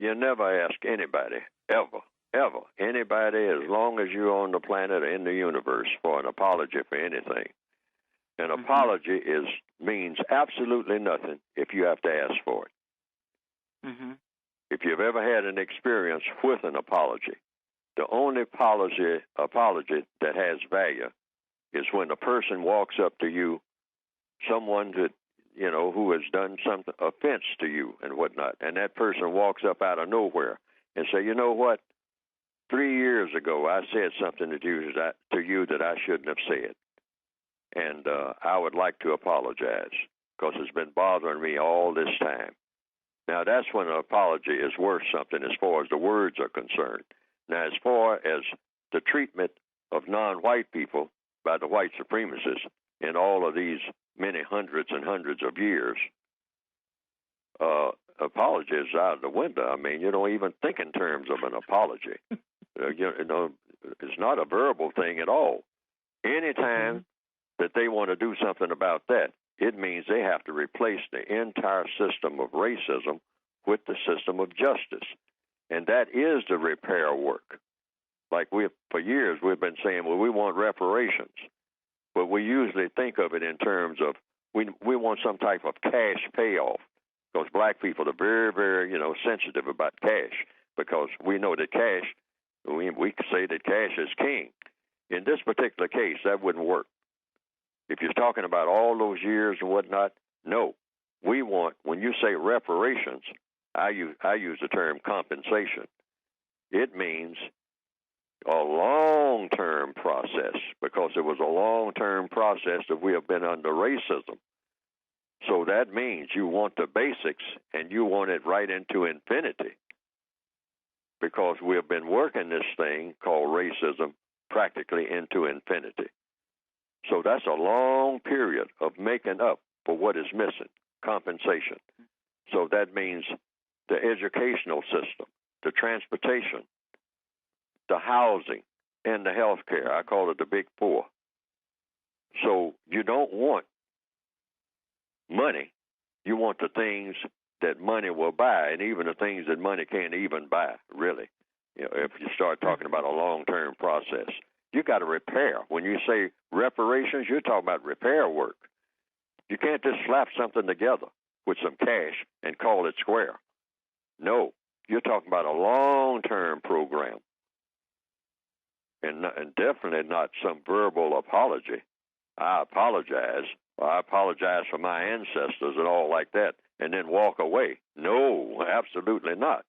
you never ask anybody, ever, anybody as long as you're on the planet or in the universe for an apology for anything. An apology means absolutely nothing if you have to ask for it. If you've ever had an experience with an apology, the only apology that has value is when a person walks up to you, someone that, who has done something, offense to you and whatnot, and that person walks up out of nowhere and say, you know what, 3 years ago I said something to you that I shouldn't have said, and I would like to apologize because it's been bothering me all this time. Now, that's when an apology is worth something as far as the words are concerned. Now, as far as the treatment of non-white people by the white supremacists in all of these many hundreds and hundreds of years, apology is out the window. I mean, you don't even think in terms of an apology. It's not a verbal thing at all. Anytime that they want to do something about that, it means they have to replace the entire system of racism with the system of justice. And that is the repair work. Like for years we've been saying, well, we want reparations. But we usually think of it in terms of we want some type of cash payoff, because black people are very, very, sensitive about cash, because we know that cash, we say that cash is king. In this particular case, that wouldn't work. If you're talking about all those years and whatnot, no. We want, when you say reparations, I use the term compensation. It means a long-term process, because it was a long-term process that we have been under racism. So that means you want the basics, and you want it right into infinity, because we have been working this thing called racism practically into infinity. So that's a long period of making up for what is missing, compensation. So that means the educational system, the transportation, the housing, and the health care. I call it the big four. So you don't want money. You want the things that money will buy, and even the things that money can't even buy, really. If you start talking about a long-term process. You got to repair. When you say reparations, you're talking about repair work. You can't just slap something together with some cash and call it square. No, you're talking about a long-term program, and definitely not some verbal apology. I apologize, or I apologize for my ancestors and all like that, and then walk away. No, absolutely not.